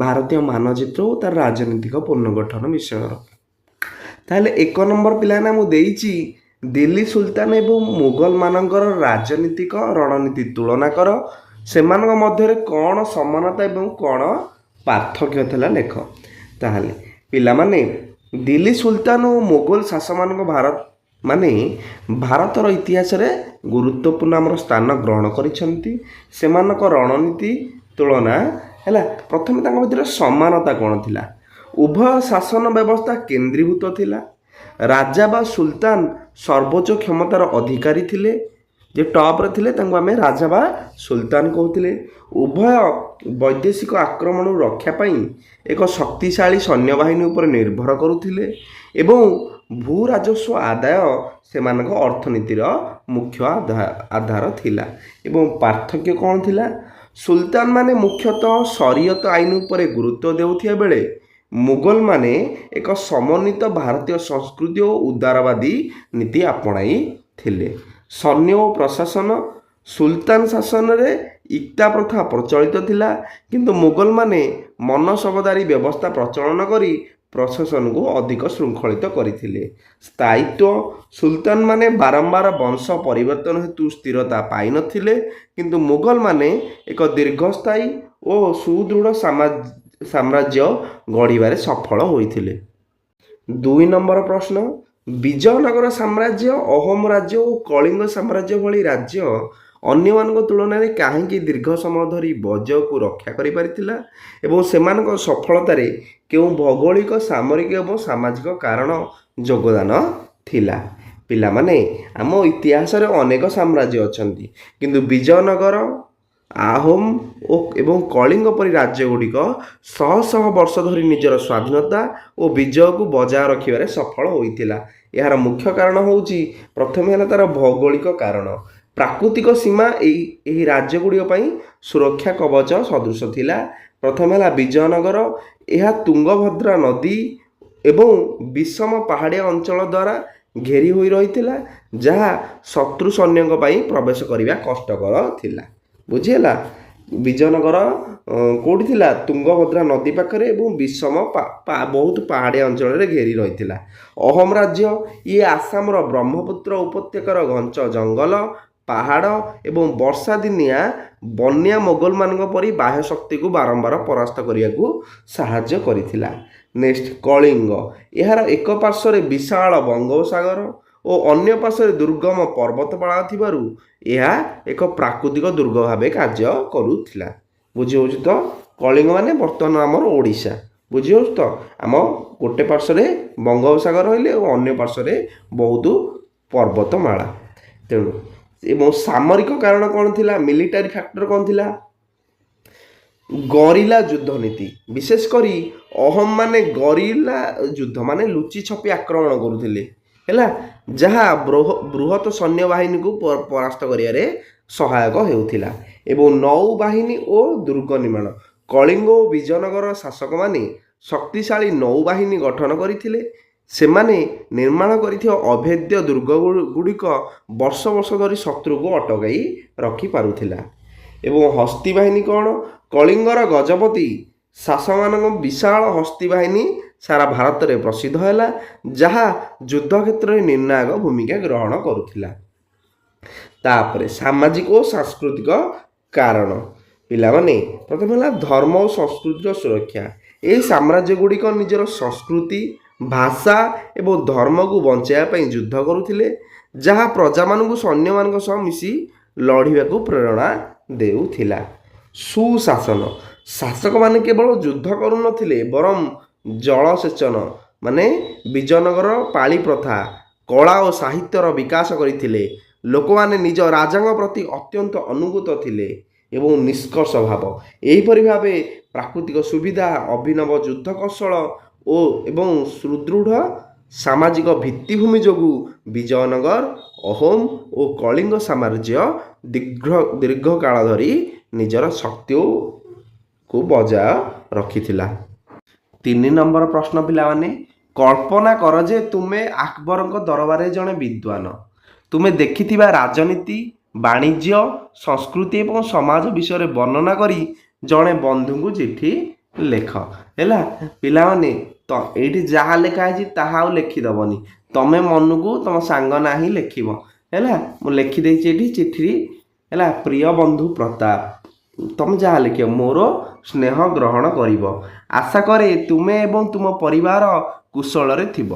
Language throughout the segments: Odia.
ଭାରତୀୟ ମାନଚିତ୍ର ଓ ତାର ରାଜନୈତିକ ପୁନର୍ଗଠନ ବିଷୟର। ତାହେଲେ 1 ନମ୍ବର ପିଲାମାନେ ମୁଁ ଦେଇଛି ଦିଲ୍ଲୀ ସୁଲତାନ ଏବଂ ମୁଗଲ ମାନଙ୍କର ରାଜନୀତିକ ରଣନୀତି ତୁଳନା କର। ସେମାନଙ୍କ ମଧ୍ୟରେ କ'ଣ ସମାନତା ଏବଂ କ'ଣ ପାର୍ଥକ୍ୟ ଥିଲା ଲେଖ। ତାହେଲେ ପିଲାମାନେ ଦିଲ୍ଲୀ ସୁଲତାନ ଓ ମୁଗଲ ଶାସକମାନଙ୍କ ଭାରତର ଇତିହାସରେ ଗୁରୁତ୍ୱପୂର୍ଣ୍ଣ ଆମର ସ୍ଥାନ ଗ୍ରହଣ କରିଛନ୍ତି। ସେମାନଙ୍କ ରଣନୀତି ତୁଳନା ହେଲା। ପ୍ରଥମେ ତାଙ୍କ ଭିତରେ ସମାନତା କ'ଣ ଥିଲା? ଉଭୟ ଶାସନ ବ୍ୟବସ୍ଥା କେନ୍ଦ୍ରୀଭୂତ ଥିଲା। ରାଜା ବା ସୁଲତାନ ସର୍ବୋଚ୍ଚ କ୍ଷମତାର ଅଧିକାରୀ ଥିଲେ। ଯେ ଟପ୍ରେ ଥିଲେ ତାଙ୍କୁ ଆମେ ରାଜା ବା ସୁଲତାନ କହୁଥିଲେ। ଉଭୟ ବୈଦେଶିକ ଆକ୍ରମଣରୁ ରକ୍ଷା ପାଇଁ ଏକ ଶକ୍ତିଶାଳୀ ସୈନ୍ୟବାହିନୀ ଉପରେ ନିର୍ଭର କରୁଥିଲେ ଏବଂ ଭୂ ରାଜସ୍ୱ ଆଦାୟ ସେମାନଙ୍କ ଅର୍ଥନୀତିର ମୁଖ୍ୟ ଆଧାର ଥିଲା। ଏବଂ ପାର୍ଥକ୍ୟ କ'ଣ ଥିଲା? ସୁଲତାନ ମାନେ ମୁଖ୍ୟତଃ ଶରିୟତ ଆଇନ ଉପରେ ଗୁରୁତ୍ୱ ଦେଉଥିବା ବେଳେ ମୁଗଲମାନେ ଏକ ସମନ୍ୱିତ ଭାରତୀୟ ସଂସ୍କୃତି ଓ ଉଦାରବାଦୀ ନୀତି ଆପଣାଇଥିଲେ। ସୈନ୍ୟ ଓ ପ୍ରଶାସନ ସୁଲତାନ ଶାସନରେ ଇକ୍ତା ପ୍ରଥା ପ୍ରଚଳିତ ଥିଲା, କିନ୍ତୁ ମୁଗଲମାନେ ମନସବଦାରୀ ବ୍ୟବସ୍ଥା ପ୍ରଚଳନ କରି ପ୍ରଶାସନକୁ ଅଧିକ ଶୃଙ୍ଖଳିତ କରିଥିଲେ। ସ୍ଥାୟିତ୍ୱ ସୁଲତାନମାନେ ବାରମ୍ବାର ବଂଶ ପରିବର୍ତ୍ତନ ହେତୁ ସ୍ଥିରତା ପାଇନଥିଲେ, କିନ୍ତୁ ମୁଗଲମାନେ ଏକ ଦୀର୍ଘସ୍ଥାୟୀ ଓ ସୁଦୃଢ଼ ସାମ୍ରାଜ୍ୟ ଗଢ଼ିବାରେ ସଫଳ ହୋଇଥିଲେ। 2 ନମ୍ବର ପ୍ରଶ୍ନ, ବିଜୟନଗର ସାମ୍ରାଜ୍ୟ, ଅହୋମ ରାଜ୍ୟ ଓ କଳିଙ୍ଗ ସାମ୍ରାଜ୍ୟ ଭଳି ରାଜ୍ୟ ଅନ୍ୟମାନଙ୍କ ତୁଳନାରେ କାହିଁକି ଦୀର୍ଘ ସମୟ ଧରି ବୈଜୟକୁ ରକ୍ଷା କରିପାରିଥିଲା ଏବଂ ସେମାନଙ୍କ ସଫଳତାରେ କେଉଁ ଭୌଗୋଳିକ, ସାମରିକ ଏବଂ ସାମାଜିକ କାରଣ ଯୋଗଦାନ ଥିଲା? ପିଲାମାନେ ଆମ ଇତିହାସରେ ଅନେକ ସାମ୍ରାଜ୍ୟ ଅଛନ୍ତି, କିନ୍ତୁ ବିଜୟନଗର, ଆହୋମ ଏବଂ କଳିଙ୍ଗ ପରି ରାଜ୍ୟଗୁଡ଼ିକ ଶହ ଶହ ବର୍ଷ ଧରି ନିଜର ସ୍ୱାଧୀନତା ଓ ବିଜୟକୁ ବଜାୟ ରଖିବାରେ ସଫଳ ହୋଇଥିଲା। ଏହାର ମୁଖ୍ୟ କାରଣ ହେଉଛି, ପ୍ରଥମେ ହେଲା ତା'ର ଭୌଗୋଳିକ କାରଣ। ପ୍ରାକୃତିକ ସୀମା ଏହି ରାଜ୍ୟଗୁଡ଼ିକ ପାଇଁ ସୁରକ୍ଷା କବଚ ସଦୃଶ ଥିଲା। ପ୍ରଥମେ ହେଲା ବିଜୟନଗର। ଏହା ତୁଙ୍ଗଭଦ୍ରା ନଦୀ ଏବଂ ବିଷମ ପାହାଡ଼ିଆ ଅଞ୍ଚଳ ଦ୍ୱାରା ଘେରି ହୋଇ ରହିଥିଲା, ଯାହା ଶତ୍ରୁ ସୈନ୍ୟଙ୍କ ପାଇଁ ପ୍ରବେଶ କରିବା କଷ୍ଟକର ଥିଲା। ବୁଝିହେଲା? ବିଜୟନଗର କେଉଁଠି ଥିଲା? ତୁଙ୍ଗଭଦ୍ରା ନଦୀ ପାଖରେ ଏବଂ ବିଷମ ବହୁତ ପାହାଡ଼ିଆ ଅଞ୍ଚଳରେ ଘେରି ରହିଥିଲା। ଅହୋମ ରାଜ୍ୟ, ଇଏ ଆସାମର ବ୍ରହ୍ମପୁତ୍ର ଉପତ୍ୟକାର ଘଞ୍ଚ ଜଙ୍ଗଲ, ପାହାଡ଼ ଏବଂ ବର୍ଷା ଦିନିଆ ବନ୍ୟା ମୋଗଲମାନଙ୍କ ପରି ବାହ୍ୟ ଶକ୍ତିକୁ ବାରମ୍ବାର ପରାସ୍ତ କରିବାକୁ ସାହାଯ୍ୟ କରିଥିଲା। ନେକ୍ସଟ, କଳିଙ୍ଗ। ଏହାର ଏକ ପାର୍ଶ୍ୱରେ ବିଶାଳ ବଙ୍ଗୋପସାଗର ଓ ଅନ୍ୟ ପାର୍ଶ୍ୱରେ ଦୁର୍ଗମ ପର୍ବତମାଳା ଥିବାରୁ ଏହା ଏକ ପ୍ରାକୃତିକ ଦୁର୍ଗ ଭାବେ କାର୍ଯ୍ୟ କରୁଥିଲା। ବୁଝିହେଉଛି ତ? କଳିଙ୍ଗ ମାନେ ବର୍ତ୍ତମାନ ଆମର ଓଡ଼ିଶା। ବୁଝିହେଉଛି ତ? ଆମ ଗୋଟେ ପାର୍ଶ୍ୱରେ ବଙ୍ଗୋପସାଗର ରହିଲେ ଓ ଅନ୍ୟ ପାର୍ଶ୍ୱରେ ବହୁତ ପର୍ବତମାଳା। ତେଣୁ ଏବଂ ସାମରିକ କାରଣ କ'ଣ ଥିଲା? ମିଲିଟାରୀ ଫ୍ୟାକ୍ଟର କ'ଣ ଥିଲା? ଗରିଲା ଯୁଦ୍ଧ ନୀତି। ବିଶେଷ କରି ଅହୋମ ମାନେ ଗରିଲା ଯୁଦ୍ଧ ମାନେ ଲୁଚି ଛପି ଆକ୍ରମଣ କରୁଥିଲେ, ହେଲା, ଯାହା ବୃହତ ସୈନ୍ୟବାହିନୀକୁ ପରାସ୍ତ କରିବାରେ ସହାୟକ ହେଉଥିଲା। ଏବଂ ନୌବାହିନୀ ଓ ଦୁର୍ଗ ନିର୍ମାଣ। କଳିଙ୍ଗ ଓ ବିଜୟନଗର ଶାସକମାନେ ଶକ୍ତିଶାଳୀ ନୌବାହିନୀ ଗଠନ କରିଥିଲେ। ସେମାନେ ନିର୍ମାଣ କରିଥିବା ଅଭେଦ୍ୟ ଦୁର୍ଗଗୁଡ଼ିକ ବର୍ଷ ବର୍ଷ ଧରି ଶତ୍ରୁକୁ ଅଟକାଇ ରଖିପାରୁଥିଲା। ଏବଂ ହସ୍ତୀ ବାହିନୀ କ'ଣ? କଳିଙ୍ଗର ଗଜପତି ଶାସକମାନଙ୍କ ବିଶାଳ ହସ୍ତୀ ବାହିନୀ ସାରା ଭାରତରେ ପ୍ରସିଦ୍ଧ ହେଲା, ଯାହା ଯୁଦ୍ଧ କ୍ଷେତ୍ରରେ ନିର୍ଣ୍ଣାୟକ ଭୂମିକା ଗ୍ରହଣ କରୁଥିଲା। ତାପରେ ସାମାଜିକ ଓ ସାଂସ୍କୃତିକ କାରଣ। ପିଲାମାନେ ପ୍ରଥମେ ହେଲା ଧର୍ମ ଓ ସଂସ୍କୃତିର ସୁରକ୍ଷା। ଏହି ସାମ୍ରାଜ୍ୟଗୁଡ଼ିକ ନିଜର ସଂସ୍କୃତି, ଭାଷା ଏବଂ ଧର୍ମକୁ ବଞ୍ଚାଇବା ପାଇଁ ଯୁଦ୍ଧ କରୁଥିଲେ, ଯାହା ପ୍ରଜାମାନଙ୍କୁ ସୈନ୍ୟମାନଙ୍କ ସହ ମିଶି ଲଢ଼ିବାକୁ ପ୍ରେରଣା ଦେଉଥିଲା। ସୁଶାସନ। ଶାସକମାନେ କେବଳ ଯୁଦ୍ଧ କରୁନଥିଲେ, ବରଂ ଜଳସେଚନ ମାନେ ବିଜୟନଗର ପାଳି ପ୍ରଥା, କଳା ଓ ସାହିତ୍ୟର ବିକାଶ କରିଥିଲେ। ଲୋକମାନେ ନିଜ ରାଜାଙ୍କ ପ୍ରତି ଅତ୍ୟନ୍ତ ଅନୁଗତ ଥିଲେ ଏବଂ ନିଷ୍କର୍ଷ ଭାବ। ଏହିପରି ଭାବେ ପ୍ରାକୃତିକ ସୁବିଧା, ଅଭିନବ ଯୁଦ୍ଧ କୌଶଳ ଏବଂ ସୁଦୃଢ଼ ସାମାଜିକ ଭିତ୍ତିଭୂମି ଯୋଗୁଁ ବିଜୟନଗର, ଅହୋମ ଓ କଳିଙ୍ଗ ସାମ୍ରାଜ୍ୟ ଦୀର୍ଘ କାଳ ଧରି ନିଜର ଶକ୍ତିକୁ ବଜାୟ ରଖିଥିଲା। 3 ନମ୍ବର ପ୍ରଶ୍ନ ପିଲାମାନେ, କଳ୍ପନା କର ଯେ ତୁମେ ଆକବରଙ୍କ ଦରବାରରେ ଜଣେ ବିଦ୍ୱାନ। ତୁମେ ଦେଖିଥିବା ରାଜନୀତି, ବାଣିଜ୍ୟ, ସଂସ୍କୃତି ଏବଂ ସମାଜ ବିଷୟରେ ବର୍ଣ୍ଣନା କରି ଜଣେ ବନ୍ଧୁଙ୍କୁ ଚିଠି ଲେଖ। ହେଲା ପିଲାମାନେ, ତ ଏଇଠି ଯାହା ଲେଖା ହେଇଛି ତାହା ଆଉ ଲେଖିଦେବନି, ତମେ ମନକୁ ତମ ସାଙ୍ଗ ନାଁ ହିଁ ଲେଖିବ। ହେଲା ମୁଁ ଲେଖିଦେଇଛି ଏଠି ଚିଠି। ହେଲା ପ୍ରିୟ ବନ୍ଧୁ ପ୍ରତାପ, ତମେ ଯାହା ଲେଖିବ ମୋର ସ୍ନେହ ଗ୍ରହଣ କରିବ। ଆଶା କରେ ତୁମେ ଏବଂ ତୁମ ପରିବାର କୁଶଳରେ ଥିବ।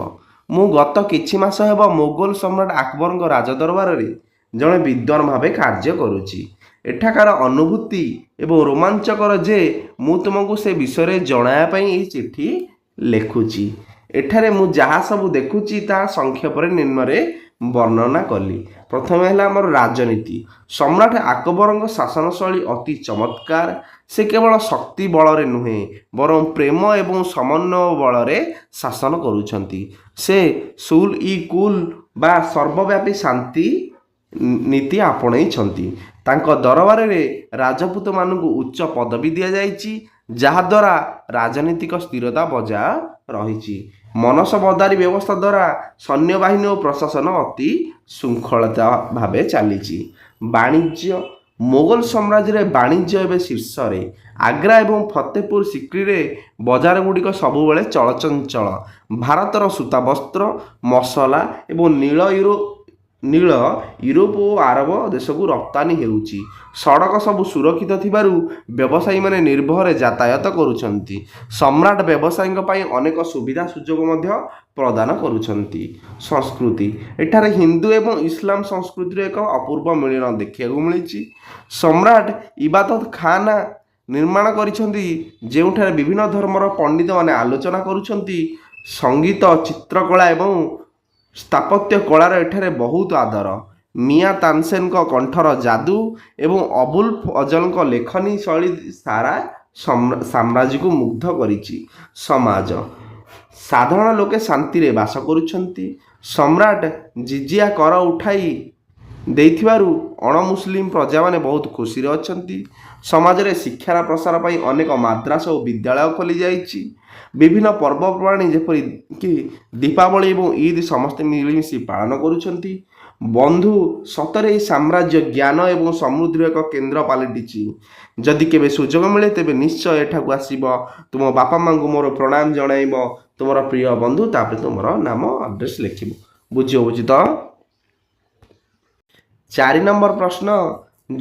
ମୁଁ ଗତ କିଛି ମାସ ହେବ ମୋଗଲ ସମ୍ରାଟ ଆକବରଙ୍କ ରାଜଦରବାରରେ ଜଣେ ବିଦ୍ୱାନ ଭାବେ କାର୍ଯ୍ୟ କରୁଛି। ଏଠାକାର ଅନୁଭୂତି ଏବଂ ରୋମାଞ୍ଚକର ଯେ ମୁଁ ତୁମକୁ ସେ ବିଷୟରେ ଜଣାଇବା ପାଇଁ ଏହି ଚିଠି ଲେଖୁଛି। ଏଠାରେ ମୁଁ ଯାହା ସବୁ ଦେଖୁଛି ତାହା ସଂକ୍ଷେପରେ ନିମ୍ନରେ ବର୍ଣ୍ଣନା କଲି। ପ୍ରଥମେ ହେଲା ଆମର ରାଜନୀତି। ସମ୍ରାଟ ଆକବରଙ୍କ ଶାସନ ଶୈଳୀ ଅତି ଚମତ୍କାର। ସେ କେବଳ ଶକ୍ତି ବଳରେ ନୁହେଁ ବରଂ ପ୍ରେମ ଏବଂ ସମନ୍ୱୟ ବଳରେ ଶାସନ କରୁଛନ୍ତି। ସେ ସୁଲ ଇ କୁଲ ବା ସର୍ବବ୍ୟାପୀ ଶାନ୍ତି ନୀତି ଆପଣେଇଛନ୍ତି। ତାଙ୍କ ଦରବାରରେ ରାଜପୁତମାନଙ୍କୁ ଉଚ୍ଚ ପଦବୀ ଦିଆଯାଇଛି, ଯାହାଦ୍ୱାରା ରାଜନୈତିକ ସ୍ଥିରତା ବଜାୟ ରହିଛି। ମନସବଦାରୀ ବ୍ୟବସ୍ଥା ଦ୍ୱାରା ସୈନ୍ୟବାହିନୀ ଓ ପ୍ରଶାସନ ଅତି ଶୃଙ୍ଖଳିତ ଭାବେ ଚାଲିଛି। ବାଣିଜ୍ୟ। ମୋଗଲ ସାମ୍ରାଜ୍ୟରେ ବାଣିଜ୍ୟ ଏବେ ଶୀର୍ଷରେ। ଆଗ୍ରା ଏବଂ ଫତେପୁର ସିକ୍ରିରେ ବଜାରଗୁଡ଼ିକ ସବୁବେଳେ ଚଳଚଞ୍ଚଳ। ଭାରତର ସୂତାବସ୍ତ୍ର, ମସଲା ଏବଂ ନୀଳ ୟୁରୋପ ଓ ଆରବ ଦେଶକୁ ରପ୍ତାନି ହେଉଛି। ସଡ଼କ ସବୁ ସୁରକ୍ଷିତ ଥିବାରୁ ବ୍ୟବସାୟୀମାନେ ନିର୍ଭୟରେ ଯାତାୟାତ କରୁଛନ୍ତି। ସମ୍ରାଟ ବ୍ୟବସାୟୀଙ୍କ ପାଇଁ ଅନେକ ସୁବିଧା ସୁଯୋଗ ମଧ୍ୟ ପ୍ରଦାନ କରୁଛନ୍ତି। ସଂସ୍କୃତି। ଏଠାରେ ହିନ୍ଦୁ ଏବଂ ଇସଲାମ ସଂସ୍କୃତିର ଏକ ଅପୂର୍ବ ମିଳନ ଦେଖିବାକୁ ମିଳିଛି। ସମ୍ରାଟ ଇବାଦତ ଖାନା ନିର୍ମାଣ କରିଛନ୍ତି, ଯେଉଁଠାରେ ବିଭିନ୍ନ ଧର୍ମର ପଣ୍ଡିତମାନେ ଆଲୋଚନା କରୁଛନ୍ତି। ସଙ୍ଗୀତ, ଚିତ୍ରକଳା ଏବଂ ସ୍ଥାପତ୍ୟ କଳାର ଏଠାରେ ବହୁତ ଆଦର। ମିଆଁ ତାନସେନଙ୍କ କଣ୍ଠର ଯାଦୁ ଏବଂ ଅବୁଲ ଫଜଲଙ୍କ ଲେଖନୀ ଶୈଳୀ ସାରା ସାମ୍ରାଜ୍ୟକୁ ମୁଗ୍ଧ କରିଛି। ସମାଜ। ସାଧାରଣ ଲୋକେ ଶାନ୍ତିରେ ବାସ କରୁଛନ୍ତି। ସମ୍ରାଟ ଜିଜିଆ କର ଉଠାଇ ଦେଇଥିବାରୁ ଅଣମୁସଲିମ ପ୍ରଜାମାନେ ବହୁତ ଖୁସିରେ ଅଛନ୍ତି। ସମାଜରେ ଶିକ୍ଷାର ପ୍ରସାର ପାଇଁ ଅନେକ ମାଦ୍ରାସା ଓ ବିଦ୍ୟାଳୟ ଖୋଲିଯାଇଛି। ବିଭିନ୍ନ ପର୍ବପର୍ବାଣି ଯେପରିକି ଦୀପାବଳି ଏବଂ ଇଦ୍ ସମସ୍ତେ ମିଳିମିଶି ପାଳନ କରୁଛନ୍ତି। ବନ୍ଧୁ, ସତରେ ଏହି ସାମ୍ରାଜ୍ୟ ଜ୍ଞାନ ଏବଂ ସମୃଦ୍ଧିର ଏକ କେନ୍ଦ୍ର ପାଲଟିଛି। ଯଦି କେବେ ସୁଯୋଗ ମିଳେ ତେବେ ନିଶ୍ଚୟ ଏଠାକୁ ଆସିବ। ତୁମ ବାପା ମାଆଙ୍କୁ ମୋର ପ୍ରଣାମ ଜଣାଇବ। ତୁମର ପ୍ରିୟ ବନ୍ଧୁ, ତାପରେ ତୁମର ନାମ ଆଡ୍ରେସ୍ ଲେଖିବ। ବୁଝି ତ? 4 ନମ୍ବର ପ୍ରଶ୍ନ।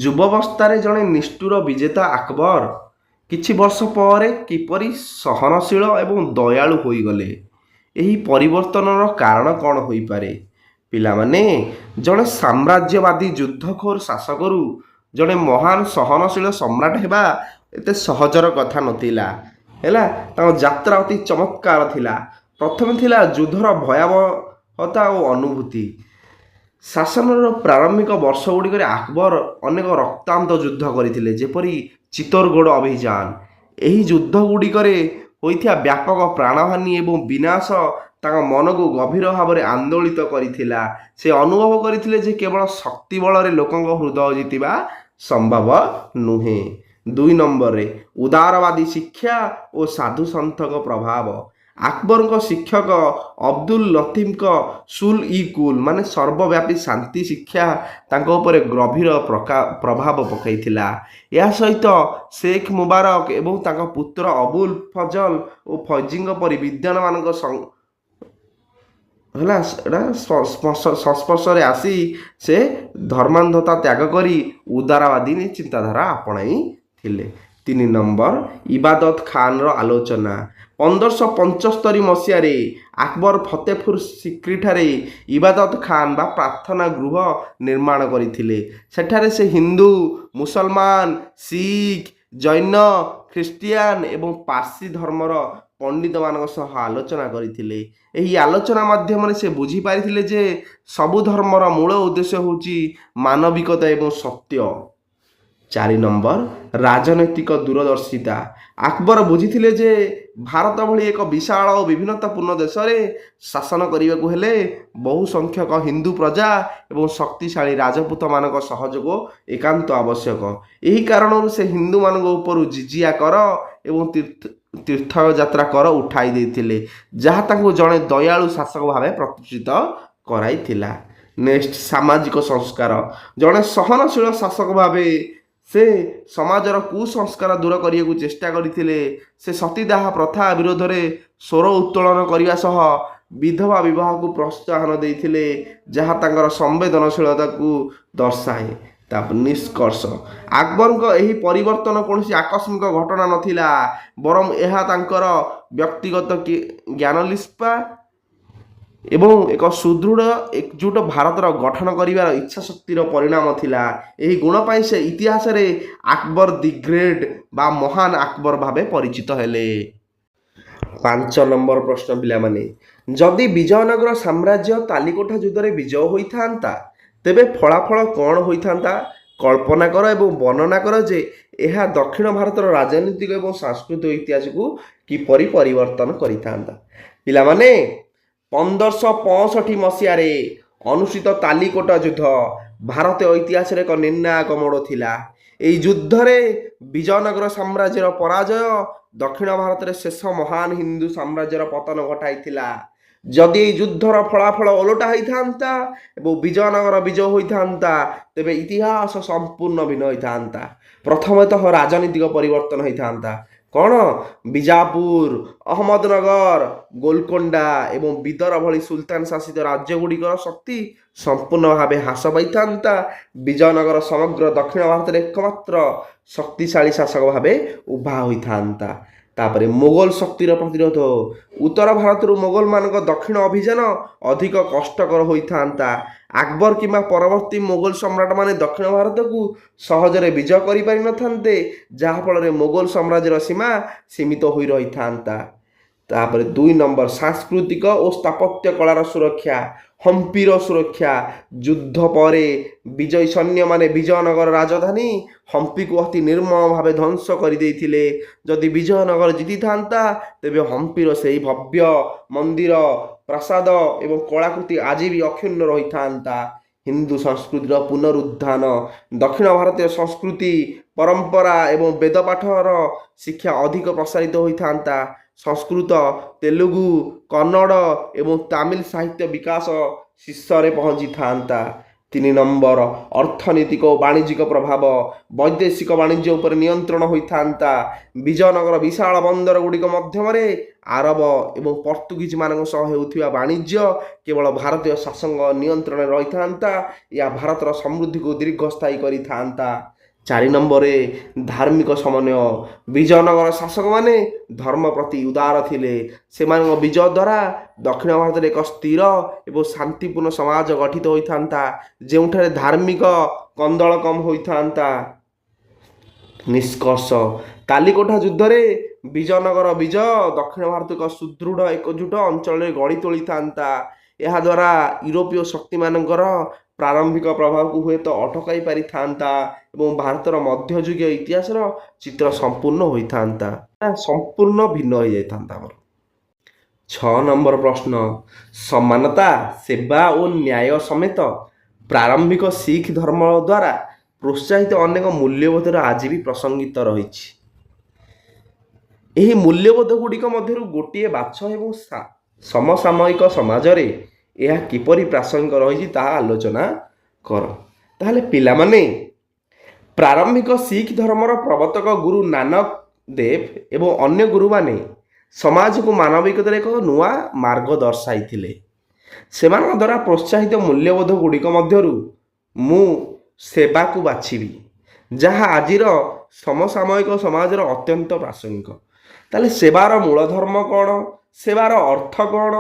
ଯୁବାବସ୍ଥାରେ ଜଣେ ନିଷ୍ଠୁର ବିଜେତା ଆକବର କିଛି ବର୍ଷ ପରେ କିପରି ସହନଶୀଳ ଏବଂ ଦୟାଳୁ ହୋଇଗଲେ? ଏହି ପରିବର୍ତ୍ତନର କାରଣ କ'ଣ ହୋଇପାରେ? ପିଲାମାନେ, ଜଣେ ସାମ୍ରାଜ୍ୟବାଦୀ ଯୁଦ୍ଧଖୋର ଶାସକରୁ ଜଣେ ମହାନ ସହନଶୀଳ ସମ୍ରାଟ ହେବା ଏତେ ସହଜର କଥା ନଥିଲା। ହେଲା ତାଙ୍କ ଯାତ୍ରା ଅତି ଚମତ୍କାର ଥିଲା। ପ୍ରଥମେ ଥିଲା ଯୁଦ୍ଧର ଭୟାବହତା ଓ ଅନୁଭୂତି। ଶାସନର ପ୍ରାରମ୍ଭିକ ବର୍ଷଗୁଡ଼ିକରେ ଆକବର ଅନେକ ରକ୍ତାନ୍ତ ଯୁଦ୍ଧ କରିଥିଲେ, ଯେପରି ଚିତ୍ତୋରଗଡ଼ ଅଭିଯାନ। ଏହି ଯୁଦ୍ଧଗୁଡ଼ିକରେ ହୋଇଥିବା ବ୍ୟାପକ ପ୍ରାଣହାନି ଏବଂ ବିନାଶ ତାଙ୍କ ମନକୁ ଗଭୀର ଭାବରେ ଆନ୍ଦୋଳିତ କରିଥିଲା। ସେ ଅନୁଭବ କରିଥିଲେ ଯେ କେବଳ ଶକ୍ତି ବଳରେ ଲୋକଙ୍କ ହୃଦୟ ଜିତିବା ସମ୍ଭବ ନୁହେଁ। 2 ନମ୍ବରରେ ଉଦାରବାଦୀ ଶିକ୍ଷା ଓ ସାଧୁସନ୍ଥଙ୍କ ପ୍ରଭାବ। ଆକବରଙ୍କ ଶିକ୍ଷକ ଅବଦୁଲ ଲତିଫଙ୍କ ସୁଲ ଇ କୁଲ ମାନେ ସର୍ବବ୍ୟାପୀ ଶାନ୍ତି ଶିକ୍ଷା ତାଙ୍କ ଉପରେ ଗଭୀର ପ୍ରଭାବ ପକାଇଥିଲା। ଏହା ସହିତ ଶେଖ ମୁବାରକ ଏବଂ ତାଙ୍କ ପୁତ୍ର ଅବୁଲ ଫଜଲ ଓ ଫୈଜିଙ୍କ ପରି ବିଦ୍ୱାନମାନଙ୍କ ସଂସ୍ପର୍ଶରେ ଆସି ସେ ଧର୍ମାନ୍ଧତା ତ୍ୟାଗ କରି ଉଦାରବାଦୀ ଚିନ୍ତାଧାରା ଆପଣାଇଥିଲେ। 3 ନମ୍ବର ଇବାଦତ ଖାନର ଆଲୋଚନା। 1575 ମସିହାରେ ଆକବର ଫତେପୁର ସିକ୍ରିଠାରେ ଇବାଦତ ଖାନ ବା ପ୍ରାର୍ଥନା ଗୃହ ନିର୍ମାଣ କରିଥିଲେ। ସେଠାରେ ସେ ହିନ୍ଦୁ, ମୁସଲମାନ, ଶିଖ, ଜୈନ, ଖ୍ରୀଷ୍ଟିଆନ ଏବଂ ପାର୍ସୀ ଧର୍ମର ପଣ୍ଡିତମାନଙ୍କ ସହ ଆଲୋଚନା କରିଥିଲେ। ଏହି ଆଲୋଚନା ମାଧ୍ୟମରେ ସେ ବୁଝିପାରିଥିଲେ ଯେ ସବୁ ଧର୍ମର ମୂଳ ଉଦ୍ଦେଶ୍ୟ ହେଉଛି ମାନବିକତା ଏବଂ ସତ୍ୟ। 4 ନମ୍ବର ରାଜନୈତିକ ଦୂରଦର୍ଶିତା। ଆକବର ବୁଝିଥିଲେ ଯେ ଭାରତ ଭଳି ଏକ ବିଶାଳ ଓ ବିଭିନ୍ନତାପୂର୍ଣ୍ଣ ଦେଶରେ ଶାସନ କରିବାକୁ ହେଲେ ବହୁ ସଂଖ୍ୟକ ହିନ୍ଦୁ ପ୍ରଜା ଏବଂ ଶକ୍ତିଶାଳୀ ରାଜପୁତମାନଙ୍କ ସହଯୋଗ ଏକାନ୍ତ ଆବଶ୍ୟକ। ଏହି କାରଣରୁ ସେ ହିନ୍ଦୁମାନଙ୍କ ଉପରୁ ଜିଜିଆ କର ଏବଂ ତୀର୍ଥଯାତ୍ରା କର ଉଠାଇ ଦେଇଥିଲେ, ଯାହା ତାଙ୍କୁ ଜଣେ ଦୟାଳୁ ଶାସକ ଭାବେ ପ୍ରତିଷ୍ଠିତ କରାଇଥିଲା। ନେକ୍ସଟ, ସାମାଜିକ ସଂସ୍କାର। ଜଣେ ସହନଶୀଳ ଶାସକ ଭାବେ ସେ ସମାଜର କୁସଂସ୍କାର ଦୂର କରିବାକୁ ଚେଷ୍ଟା କରିଥିଲେ। ସେ ସତୀଦାହ ପ୍ରଥା ବିରୋଧରେ ସ୍ୱର ଉତ୍ତୋଳନ କରିବା ସହ ବିଧବା ବିବାହକୁ ପ୍ରୋତ୍ସାହନ ଦେଇଥିଲେ, ଯାହା ତାଙ୍କର ସମ୍ବେଦନଶୀଳତାକୁ ଦର୍ଶାଏ। ତାପରେ ନିଷ୍କର୍ଷ, ଆକବରଙ୍କ ଏହି ପରିବର୍ତ୍ତନ କୌଣସି ଆକସ୍ମିକ ଘଟଣା ନଥିଲା, ବରଂ ଏହା ତାଙ୍କର ବ୍ୟକ୍ତିଗତ ଜ୍ଞାନଲିପ୍ସା ଏବଂ ଏକ ସୁଦୃଢ଼ ଏକଜୁଟ ଭାରତର ଗଠନ କରିବାର ଇଚ୍ଛାଶକ୍ତିର ପରିଣାମ ଥିଲା। ଏହି ଗୁଣ ପାଇଁ ସେ ଇତିହାସରେ ଆକବର ଦି ଗ୍ରେଟ୍ ବା ମହାନ ଆକବର ଭାବେ ପରିଚିତ ହେଲେ। 5 ନମ୍ବର ପ୍ରଶ୍ନ ପିଲାମାନେ, ଯଦି ବିଜୟନଗର ସାମ୍ରାଜ୍ୟ ତାଲିକୋଟା ଯୁଦ୍ଧରେ ବିଜୟ ହୋଇଥାନ୍ତା ତେବେ ଫଳାଫଳ କ'ଣ ହୋଇଥାନ୍ତା? କଳ୍ପନା କର ଏବଂ ବର୍ଣ୍ଣନା କର ଯେ ଏହା ଦକ୍ଷିଣ ଭାରତର ରାଜନୈତିକ ଏବଂ ସାଂସ୍କୃତିକ ଇତିହାସକୁ କିପରି ପରିବର୍ତ୍ତନ କରିଥାନ୍ତା। ପିଲାମାନେ, 1565 ମସିହାରେ ଅନୁଷ୍ଠିତ ତାଲିକୋଟା ଯୁଦ୍ଧ ଭାରତୀୟ ଇତିହାସରେ ଏକ ନିର୍ଣ୍ଣାୟକ ମୋଡ଼ ଥିଲା। ଏହି ଯୁଦ୍ଧରେ ବିଜୟନଗର ସାମ୍ରାଜ୍ୟର ପରାଜୟ ଦକ୍ଷିଣ ଭାରତରେ ଶେଷ ମହାନ ହିନ୍ଦୁ ସାମ୍ରାଜ୍ୟର ପତନ ଘଟାଇଥିଲା। ଯଦି ଏହି ଯୁଦ୍ଧର ଫଳାଫଳ ଓଲଟା ହୋଇଥାନ୍ତା ଏବଂ ବିଜୟନଗର ବିଜୟ ହୋଇଥାନ୍ତା ତେବେ ଇତିହାସ ସମ୍ପୂର୍ଣ୍ଣ ଭିନ୍ନ ହୋଇଥାନ୍ତା। ପ୍ରଥମତଃ ରାଜନୈତିକ ପରିବର୍ତ୍ତନ ହୋଇଥାନ୍ତା। କ'ଣ? ବିଜାପୁର, ଅହମ୍ମଦନଗର, ଗୋଲକୋଣ୍ଡା ଏବଂ ବିଦର ଭଳି ସୁଲତାନ ଶାସିତ ରାଜ୍ୟଗୁଡ଼ିକର ଶକ୍ତି ସମ୍ପୂର୍ଣ୍ଣ ଭାବେ ହ୍ରାସ ପାଇଥାନ୍ତା। ବିଜୟନଗର ସମଗ୍ର ଦକ୍ଷିଣ ଭାରତରେ ଏକମାତ୍ର ଶକ୍ତିଶାଳୀ ଶାସକ ଭାବେ ଉଭା ହୋଇଥାନ୍ତା। ତାପରେ ମୋଗଲ ଶକ୍ତିର ପ୍ରତିରୋଧ। ଉତ୍ତର ଭାରତରୁ ମୋଗଲମାନଙ୍କ ଦକ୍ଷିଣ ଅଭିଯାନ ଅଧିକ କଷ୍ଟକର ହୋଇଥାନ୍ତା। ଆକବର କିମ୍ବା ପରବର୍ତ୍ତୀ ମୋଗଲ ସମ୍ରାଟମାନେ ଦକ୍ଷିଣ ଭାରତକୁ ସହଜରେ ବିଜୟ କରିପାରିନଥାନ୍ତେ, ଯାହାଫଳରେ ମୋଗଲ ସାମ୍ରାଜ୍ୟର ସୀମା ସୀମିତ ହୋଇ ରହିଥାନ୍ତା। ତାପରେ 2 ନମ୍ବର, ସାଂସ୍କୃତିକ ଓ ସ୍ଥାପତ୍ୟ କଳାର ସୁରକ୍ଷା। ହମ୍ପିର ସୁରକ୍ଷା। ଯୁଦ୍ଧ ପରେ ବିଜୟୀ ସୈନ୍ୟମାନେ ବିଜୟନଗର ରାଜଧାନୀ ହମ୍ପିକୁ ଅତି ନିର୍ମମ ଭାବେ ଧ୍ୱଂସ କରିଦେଇଥିଲେ। ଯଦି ବିଜୟନଗର ଜିତିଥାନ୍ତା ତେବେ ହମ୍ପିର ସେହି ଭବ୍ୟ ମନ୍ଦିର, ପ୍ରାସାଦ ଏବଂ କଳାକୃତି ଆଜି ବି ଅକ୍ଷୁଣ୍ଣ ରହିଥାନ୍ତା। ହିନ୍ଦୁ ସଂସ୍କୃତିର ପୁନରୁତ୍ଥାନ। ଦକ୍ଷିଣ ଭାରତୀୟ ସଂସ୍କୃତି, ପରମ୍ପରା ଏବଂ ବେଦପାଠର ଶିକ୍ଷା ଅଧିକ ପ୍ରସାରିତ ହୋଇଥାନ୍ତା। ସଂସ୍କୃତ, ତେଲୁଗୁ, କନ୍ନଡ଼ ଏବଂ ତାମିଲ ସାହିତ୍ୟ ବିକାଶ ଶୀର୍ଷରେ ପହଞ୍ଚିଥାନ୍ତା। 3 ନମ୍ବର, ଅର୍ଥନୈତିକ ଓ ବାଣିଜ୍ୟିକ ପ୍ରଭାବ। ବୈଦେଶିକ ବାଣିଜ୍ୟ ଉପରେ ନିୟନ୍ତ୍ରଣ ହୋଇଥାନ୍ତା। ବିଜୟନଗର ବିଶାଳ ବନ୍ଦର ଗୁଡ଼ିକ ମାଧ୍ୟମରେ ଆରବ ଏବଂ ପର୍ତ୍ତୁଗୀଜମାନଙ୍କ ସହ ହେଉଥିବା ବାଣିଜ୍ୟ କେବଳ ଭାରତୀୟ ଶାସକ ନିୟନ୍ତ୍ରଣରେ ରହିଥାନ୍ତା। ଏହା ଭାରତର ସମୃଦ୍ଧିକୁ ଦୀର୍ଘସ୍ଥାୟୀ କରିଥାନ୍ତା। 4 ନମ୍ବରରେ, ଧାର୍ମିକ ସମନ୍ୱୟ। ବିଜୟନଗର ଶାସକମାନେ ଧର୍ମ ପ୍ରତି ଉଦାର ଥିଲେ। ସେମାନଙ୍କ ବିଜୟ ଦ୍ୱାରା ଦକ୍ଷିଣ ଭାରତରେ ଏକ ସ୍ଥିର ଏବଂ ଶାନ୍ତିପୂର୍ଣ୍ଣ ସମାଜ ଗଠିତ ହୋଇଥାନ୍ତା, ଯେଉଁଠାରେ ଧାର୍ମିକ କନ୍ଦଳ କମ୍ ହୋଇଥାନ୍ତା। ନିଷ୍କର୍ଷ, ତାଲିକୋଟା ଯୁଦ୍ଧରେ ବିଜୟନଗର ବିଜୟ ଦକ୍ଷିଣ ଭାରତକୁ ଏକ ସୁଦୃଢ଼ ଏକଜୁଟ ଅଞ୍ଚଳରେ ଗଢ଼ି ତୋଳିଥାନ୍ତା। ଏହାଦ୍ୱାରା ୟୁରୋପୀୟ ଶକ୍ତିମାନଙ୍କର ପ୍ରାରମ୍ଭିକ ପ୍ରଭାବକୁ ହୁଏତ ଅଟକାଇ ପାରିଥାନ୍ତା ଏବଂ ଭାରତର ମଧ୍ୟଯୁଗୀୟ ଇତିହାସର ଚିତ୍ର ସମ୍ପୂର୍ଣ୍ଣ ହୋଇଥାନ୍ତା, ସମ୍ପୂର୍ଣ୍ଣ ଭିନ୍ନ ହୋଇଯାଇଥାନ୍ତା। ଆମର 6 ନମ୍ବର ପ୍ରଶ୍ନ, ସମାନତା, ସେବା ଓ ନ୍ୟାୟ ସମେତ ପ୍ରାରମ୍ଭିକ ଶିଖ ଧର୍ମ ଦ୍ୱାରା ପ୍ରୋତ୍ସାହିତ ଅନେକ ମୂଲ୍ୟବୋଧର ଆଜି ବି ପ୍ରସଙ୍ଗିତ ରହିଛି। ଏହି ମୂଲ୍ୟବୋଧ ଗୁଡ଼ିକ ମଧ୍ୟରୁ ଗୋଟିଏ ବାଛ ଏବଂ ସମସାମୟିକ ସମାଜରେ ଏହା କିପରି ପ୍ରାସଙ୍ଗିକ ରହିଛି ତାହା ଆଲୋଚନା କର। ତାହେଲେ ପିଲାମାନେ, ପ୍ରାରମ୍ଭିକ ଶିଖ ଧର୍ମର ପ୍ରବର୍ତ୍ତକ ଗୁରୁ ନାନକ ଦେବ ଏବଂ ଅନ୍ୟ ଗୁରୁମାନେ ସମାଜକୁ ମାନବିକତାର ଏକ ନୂଆ ମାର୍ଗ ଦର୍ଶାଇଥିଲେ। ସେମାନଙ୍କ ଦ୍ୱାରା ପ୍ରୋତ୍ସାହିତ ମୂଲ୍ୟବୋଧ ଗୁଡ଼ିକ ମଧ୍ୟରୁ ମୁଁ ସେବାକୁ ବାଛିବି, ଯାହା ଆଜିର ସମସାମୟିକ ସମାଜର ଅତ୍ୟନ୍ତ ପ୍ରାସଙ୍ଗିକ। ତାହେଲେ ସେବାର ମୂଳ ଧର୍ମ କ'ଣ? ସେବାର ଅର୍ଥ କ'ଣ?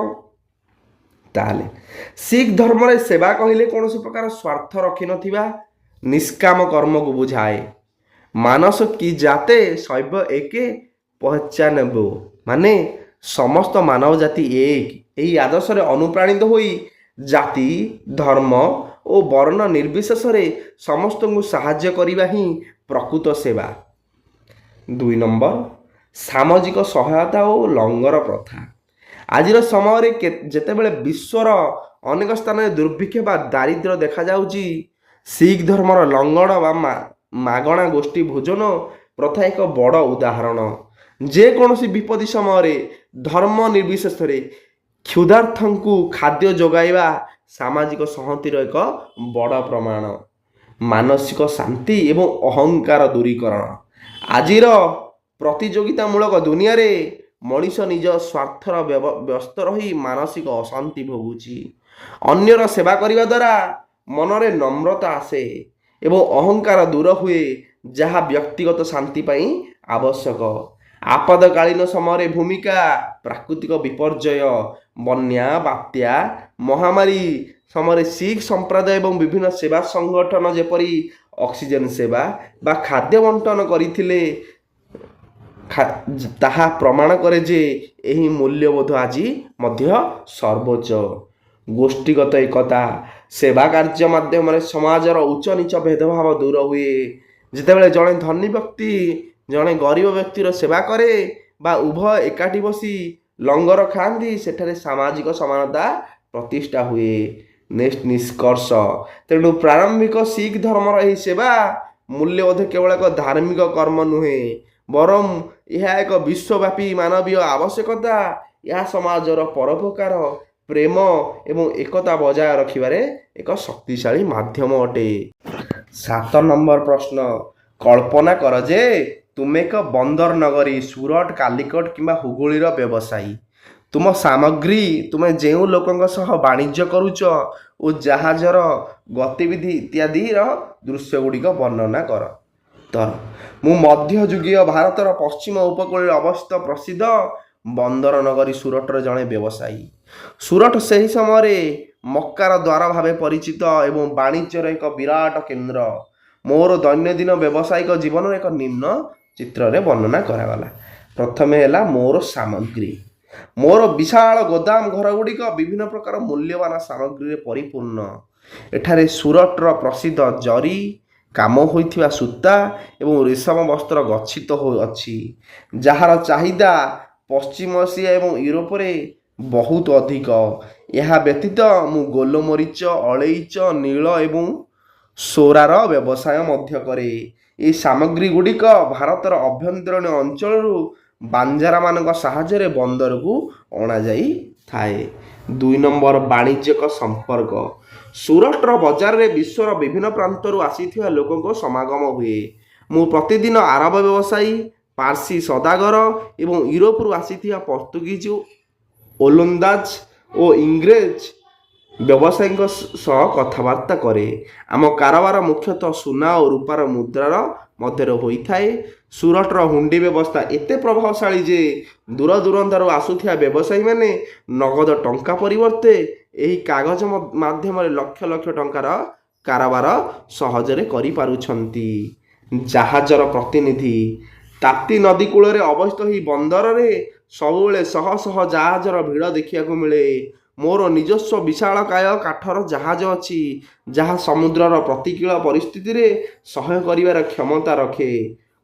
ତାହେଲେ ଶିଖ ଧର୍ମରେ ସେବା କହିଲେ କୌଣସି ପ୍ରକାର ସ୍ୱାର୍ଥ ରଖିନଥିବା ନିଷ୍କାମ କର୍ମକୁ ବୁଝାଏ। ମାନସ କି ଜାତେ ଶୈବ ଏକେ ପହଚାନବ, ମାନେ ସମସ୍ତ ମାନବ ଜାତି ଏକ। ଏହି ଆଦର୍ଶରେ ଅନୁପ୍ରାଣିତ ହୋଇ ଜାତି, ଧର୍ମ ଓ ବର୍ଣ୍ଣ ନିର୍ବିଶେଷରେ ସମସ୍ତଙ୍କୁ ସାହାଯ୍ୟ କରିବା ହିଁ ପ୍ରକୃତ ସେବା। 2 ନମ୍ବର, ସାମାଜିକ ସହାୟତା ଓ ଲଙ୍ଗର ପ୍ରଥା। ଆଜିର ସମୟରେ ଯେତେବେଳେ ବିଶ୍ୱର ଅନେକ ସ୍ଥାନରେ ଦୁର୍ଭିକ୍ଷ ବା ଦାରିଦ୍ର୍ୟ ଦେଖାଯାଉଛି, ଶିଖ ଧର୍ମର ଲଙ୍ଗଳ ବା ମାଗଣା ଗୋଷ୍ଠୀ ଭୋଜନ ପ୍ରଥା ଏକ ବଡ଼ ଉଦାହରଣ। ଯେକୌଣସି ବିପତ୍ତି ସମୟରେ ଧର୍ମ ନିର୍ବିଶେଷରେ କ୍ଷୁଧାର୍ତଙ୍କୁ ଖାଦ୍ୟ ଯୋଗାଇବା ସାମାଜିକ ସଂହତିର ଏକ ବଡ଼ ପ୍ରମାଣ। ମାନସିକ ଶାନ୍ତି ଏବଂ ଅହଙ୍କାର ଦୂରୀକରଣ। ଆଜିର ପ୍ରତିଯୋଗିତାମୂଳକ ଦୁନିଆରେ ମଣିଷ ନିଜ ସ୍ୱାର୍ଥର ବ୍ୟସ୍ତ ରହି ମାନସିକ ଅଶାନ୍ତି ଭୋଗୁଛି। ଅନ୍ୟର ସେବା କରିବା ଦ୍ୱାରା ମନରେ ନମ୍ରତା ଆସେ ଏବଂ ଅହଙ୍କାର ଦୂର ହୁଏ, ଯାହା ବ୍ୟକ୍ତିଗତ ଶାନ୍ତି ପାଇଁ ଆବଶ୍ୟକ। ଆପଦକାଳୀନ ସମୟରେ ଭୂମିକା, ପ୍ରାକୃତିକ ବିପର୍ଯ୍ୟୟ, ବନ୍ୟା, ବାତ୍ୟା, ମହାମାରୀ ସମୟରେ ଶିଖ ସମ୍ପ୍ରଦାୟ ଏବଂ ବିଭିନ୍ନ ସେବା ସଂଗଠନ ଯେପରି ଅକ୍ସିଜେନ ସେବା ବା ଖାଦ୍ୟ ବଣ୍ଟନ କରିଥିଲେ, ତାହା ପ୍ରମାଣ କରେ ଯେ ଏହି ମୂଲ୍ୟବୋଧ ଆଜି ମଧ୍ୟ ସର୍ବୋଚ୍ଚ। ଗୋଷ୍ଠୀଗତ ଏକତା, ସେବା କାର୍ଯ୍ୟ ମାଧ୍ୟମରେ ସମାଜର ଉଚ୍ଚ ନୀଚ ଭେଦଭାବ ଦୂର ହୁଏ। ଯେତେବେଳେ ଜଣେ ଧନୀ ବ୍ୟକ୍ତି ଜଣେ ଗରିବ ବ୍ୟକ୍ତିର ସେବା କରେ ବା ଉଭୟ ଏକାଠି ବସି ଲଙ୍ଗର ଖାଆନ୍ତି, ସେଠାରେ ସାମାଜିକ ସମାନତା ପ୍ରତିଷ୍ଠା ହୁଏ। ନେକ୍ସଟ ନିଷ୍କର୍ଷ। ତେଣୁ ପ୍ରାରମ୍ଭିକ ଶିଖ ଧର୍ମର ଏହି ସେବା ମୂଲ୍ୟବୋଧ କେବଳ ଏକ ଧାର୍ମିକ କର୍ମ ନୁହେଁ, ବରଂ ଏହା ଏକ ବିଶ୍ୱବ୍ୟାପୀ ମାନବୀୟ ଆବଶ୍ୟକତା। ଏହା ସମାଜର ପରୋପକାର, ପ୍ରେମ ଏବଂ ଏକତା ବଜାୟ ରଖିବାରେ ଏକ ଶକ୍ତିଶାଳୀ ମାଧ୍ୟମ ଅଟେ। 7 ନମ୍ବର ପ୍ରଶ୍ନ। କଳ୍ପନା କର ଯେ ତୁମେ ଏକ ବନ୍ଦର ନଗରୀ, ସୁରଟ, କାଲିକଟ କିମ୍ବା ହୁଗୁଳିର ବ୍ୟବସାୟୀ। ତୁମ ସାମଗ୍ରୀ ତୁମେ ଯେଉଁ ଲୋକଙ୍କ ସହ ବାଣିଜ୍ୟ କରୁଛ ଓ ଜାହାଜର ଗତିବିଧି ଇତ୍ୟାଦିର ଦୃଶ୍ୟଗୁଡ଼ିକ ବର୍ଣ୍ଣନା କର। ମୁଁ ମଧ୍ୟଯୁଗୀୟ ଭାରତର ପଶ୍ଚିମ ଉପକୂଳରେ ଅବସ୍ଥିତ ପ୍ରସିଦ୍ଧ ବନ୍ଦର ନଗରୀ ସୁରଟର ଜଣେ ବ୍ୟବସାୟୀ। ସୁରଟ ସେହି ସମୟରେ ମକ୍କାର ଦ୍ୱାର ଭାବେ ପରିଚିତ ଏବଂ ବାଣିଜ୍ୟର ଏକ ବିରାଟ କେନ୍ଦ୍ର। ମୋର ଦୈନନ୍ଦିନ ବ୍ୟବସାୟିକ ଜୀବନର ଏକ ନିମ୍ନ ଚିତ୍ରରେ ବର୍ଣ୍ଣନା କରାଗଲା। ପ୍ରଥମେ ହେଲା ମୋର ସାମଗ୍ରୀ। ମୋର ବିଶାଳ ଗୋଦାମ ଘରଗୁଡ଼ିକ ବିଭିନ୍ନ ପ୍ରକାର ମୂଲ୍ୟବାନ ସାମଗ୍ରୀରେ ପରିପୂର୍ଣ୍ଣ। ଏଠାରେ ସୁରଟର ପ୍ରସିଦ୍ଧ ଜରି କାମ ହୋଇଥିବା ସୂତା ଏବଂ ରେଶମ ବସ୍ତ୍ର ଗଚ୍ଛିତ ଅଛି, ଯାହାର ଚାହିଦା ପଶ୍ଚିମ ଏସିଆ ଏବଂ ୟୁରୋପରେ ବହୁତ ଅଧିକ। ଏହା ବ୍ୟତୀତ ମୁଁ ଗୋଲମରିଚ, ଅଳେଇଚ, ନୀଳ ଏବଂ ସୋରାର ବ୍ୟବସାୟ ମଧ୍ୟ କରେ। ଏହି ସାମଗ୍ରୀଗୁଡ଼ିକ ଭାରତର ଅଭ୍ୟନ୍ତରୀଣ ଅଞ୍ଚଳରୁ ବାଞ୍ଜାରାମାନଙ୍କ ସାହାଯ୍ୟରେ ବନ୍ଦରକୁ ଅଣାଯାଇଥାଏ। 2 ନମ୍ବର ବାଣିଜ୍ୟିକ ସମ୍ପର୍କ। ସୁରଟର ବଜାରରେ ବିଶ୍ୱର ବିଭିନ୍ନ ପ୍ରାନ୍ତରୁ ଆସିଥିବା ଲୋକଙ୍କ ସମାଗମ ହୁଏ। ମୁଁ ପ୍ରତିଦିନ ଆରବ ବ୍ୟବସାୟୀ, ପାର୍ସୀ ସଦାଗର ଏବଂ ୟୁରୋପରୁ ଆସିଥିବା ପର୍ତ୍ତୁଗୀଜ, ଓଲନ୍ଦାଜ ଓ ଇଂରେଜ ବ୍ୟବସାୟୀଙ୍କ ସହ କଥାବାର୍ତ୍ତା କରେ। ଆମ କାରବାର ମୁଖ୍ୟତଃ ସୁନା ଓ ରୂପାର ମୁଦ୍ରାର ମଧ୍ୟରେ ହୋଇଥାଏ। ସୁରଟର ହୁଣ୍ଡି ବ୍ୟବସ୍ଥା ଏତେ ପ୍ରଭାବଶାଳୀ ଯେ ଦୂରଦୂରାନ୍ତରୁ ଆସୁଥିବା ବ୍ୟବସାୟୀମାନେ ନଗଦ ଟଙ୍କା ପରିବର୍ତ୍ତେ ଏହି କାଗଜ ମାଧ୍ୟମରେ ଲକ୍ଷ ଲକ୍ଷ ଟଙ୍କାର କାରବାର ସହଜରେ କରିପାରୁଛନ୍ତି। ଜାହାଜର ପ୍ରତିନିଧି। ତାପ୍ତି ନଦୀ କୂଳରେ ଅବସ୍ଥିତ ଏହି ବନ୍ଦରରେ ସବୁବେଳେ ଶହ ଶହ ଜାହାଜର ଭିଡ଼ ଦେଖିବାକୁ ମିଳେ। ମୋର ନିଜସ୍ୱ ବିଶାଳକାୟ କାଠର ଜାହାଜ ଅଛି, ଯାହା ସମୁଦ୍ରର ପ୍ରତିକୂଳ ପରିସ୍ଥିତିରେ ସହ୍ୟ କରିବାର କ୍ଷମତା ରଖେ।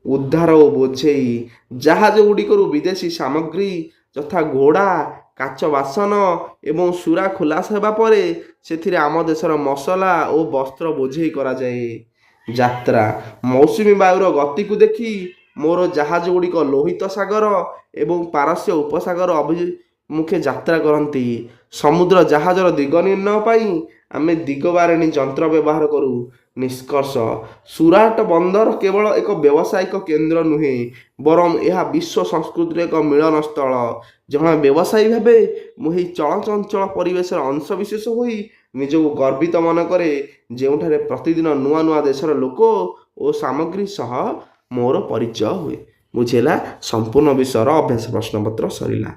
ଉଦ୍ଧାର ଓ ବୋଝେଇ। ଜାହାଜ ଗୁଡ଼ିକରୁ ବିଦେଶୀ ସାମଗ୍ରୀ ଯଥା ଘୋଡ଼ା, କାଚ ବାସନ ଏବଂ ସୁରା ଖୁଲାସ ହେବା ପରେ ସେଥିରେ ଆମ ଦେଶର ମସଲା ଓ ବସ୍ତ୍ର ବୋଝେଇ କରାଯାଏ। ଯାତ୍ରା। ମୌସୁମୀ ବାୟୁର ଗତିକୁ ଦେଖି ମୋର ଜାହାଜ ଗୁଡ଼ିକ ଲୋହିତ ସାଗର ଏବଂ ପାରସ୍ୟ ଉପସାଗର ଅଭିମୁଖେ ଯାତ୍ରା କରନ୍ତି। ସମୁଦ୍ର ଜାହାଜର ଦିଗ ନିର୍ଣ୍ଣୟ ପାଇଁ ଆମେ ଦିଗବାରିଣୀ ଯନ୍ତ୍ର ବ୍ୟବହାର କରୁ। ନିଷ୍କର୍ଷ। ସୁରାଟ ବନ୍ଦର କେବଳ ଏକ ବ୍ୟବସାୟିକ କେନ୍ଦ୍ର ନୁହେଁ, ବରଂ ଏହା ବିଶ୍ୱ ସଂସ୍କୃତିର ଏକ ମିଳନସ୍ଥଳ। ଜଣେ ବ୍ୟବସାୟୀ ଭାବେ ମୁଁ ଏହି ଚଳଚଞ୍ଚଳ ପରିବେଶର ଅଂଶବିଶେଷ ହୋଇ ନିଜକୁ ଗର୍ବିତ ମନେ କରେ, ଯେଉଁଠାରେ ପ୍ରତିଦିନ ନୂଆ ନୂଆ ଦେଶର ଲୋକ ଓ ସାମଗ୍ରୀ ସହ ମୋର ପରିଚୟ ହୁଏ। ବୁଝିଲା? ସମ୍ପୂର୍ଣ୍ଣ ବିଷୟର ଅଭ୍ୟାସ ପ୍ରଶ୍ନପତ୍ର ସରିଲା।